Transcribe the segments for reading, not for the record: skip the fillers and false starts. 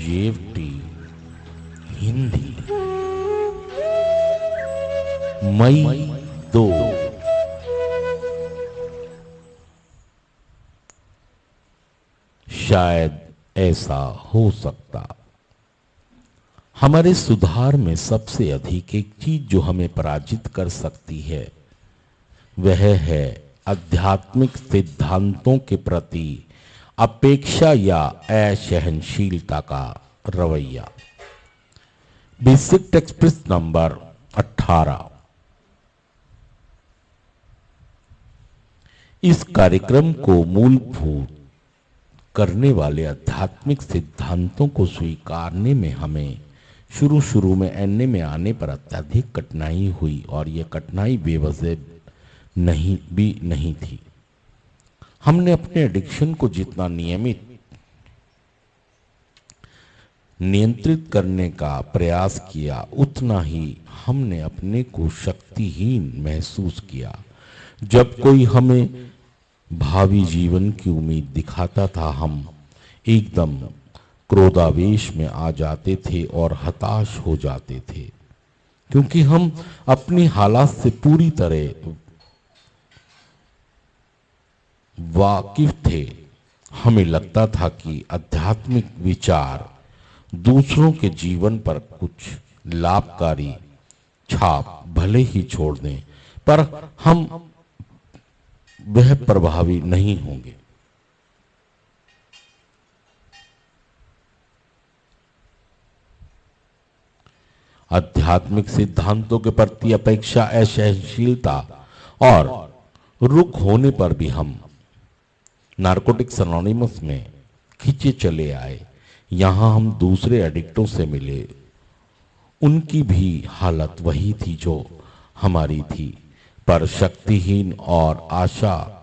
जेएफटी हिंदी मई 2। शायद ऐसा हो सकता। हमारे सुधार में सबसे अधिक एक चीज जो हमें पराजित कर सकती है वह है आध्यात्मिक सिद्धांतों के प्रति अपेक्षा या असहनशीलता का रवैया। Basic text number 18। इस कार्यक्रम को मूलभूत करने वाले आध्यात्मिक सिद्धांतों को स्वीकारने में हमें शुरू में एनए में आने पर अत्यधिक कठिनाई हुई और यह कठिनाई बेवजह नहीं थी। हमने अपने एडिक्शन को जितना नियंत्रित करने का प्रयास किया उतना ही हमने अपने को शक्तिहीन महसूस किया। जब कोई हमें भावी जीवन की उम्मीद दिखाता था हम एकदम क्रोधावेश में आ जाते थे और हताश हो जाते थे, क्योंकि हम अपनी हालात से पूरी तरह वाकिफ थे। हमें लगता था कि आध्यात्मिक विचार दूसरों के जीवन पर कुछ लाभकारी छाप भले ही छोड़ दें, पर हम वह प्रभावी नहीं होंगे। आध्यात्मिक सिद्धांतों के प्रति अपेक्षा असहनशीलता और रुक होने पर भी हम नारकोटिक्स एनोनिमस में खींचे चले आए। यहां हम दूसरे एडिक्टों से मिले। उनकी भी हालत वही थी जो हमारी थी, पर शक्तिहीन और आशा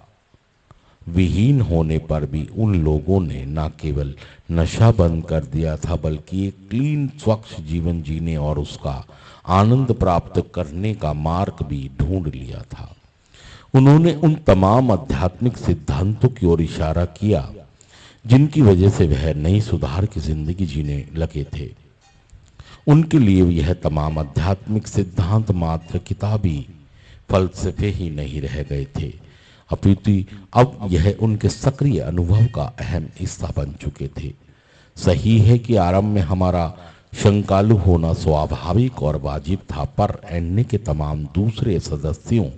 विहीन होने पर भी उन लोगों ने न केवल नशा बंद कर दिया था बल्कि एक क्लीन स्वच्छ जीवन जीने और उसका आनंद प्राप्त करने का मार्ग भी ढूंढ लिया था। उन्होंने उन तमाम आध्यात्मिक सिद्धांतों की ओर इशारा किया जिनकी वजह से वह नई सुधार की जिंदगी जीने लगे थे। उनके लिए यह तमाम आध्यात्मिक सिद्धांत मात्र किताबी फलसफे ही नहीं रह गए थे, अपितु अब यह उनके सक्रिय अनुभव का अहम हिस्सा बन चुके थे। सही है कि आरंभ में हमारा शंकालु होना स्वाभाविक और वाजिब था, पर एनए के तमाम दूसरे सदस्यों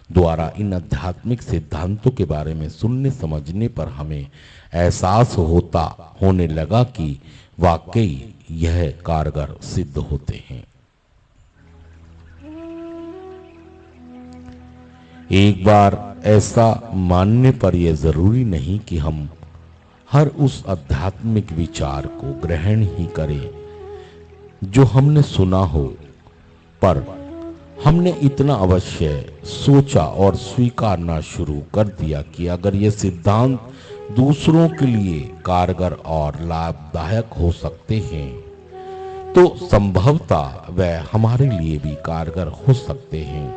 द्वारा इन आध्यात्मिक सिद्धांतों के बारे में सुनने समझने पर हमें एहसास होने लगा कि वाकई यह कारगर सिद्ध होते हैं। एक बार ऐसा मानने पर यह जरूरी नहीं कि हम हर उस आध्यात्मिक विचार को ग्रहण ही करें जो हमने सुना हो, पर हमने इतना अवश्य सोचा और स्वीकारना शुरू कर दिया कि अगर ये सिद्धांत दूसरों के लिए कारगर और लाभदायक हो सकते हैं तो संभवतः वह हमारे लिए भी कारगर हो सकते हैं।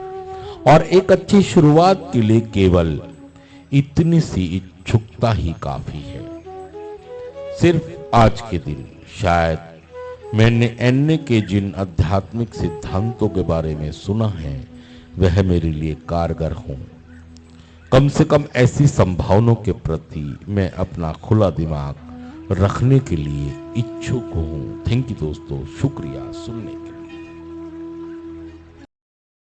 और एक अच्छी शुरुआत के लिए केवल इतनी सी इच्छुकता ही काफी है। सिर्फ आज के दिन शायद मैंने एनए के जिन आध्यात्मिक सिद्धांतों के बारे में सुना है वह मेरे लिए कारगर हों। कम से कम ऐसी संभावनाओं के प्रति मैं अपना खुला दिमाग रखने के लिए इच्छुक हूं। थैंक यू दोस्तों, शुक्रिया सुनने के लिए।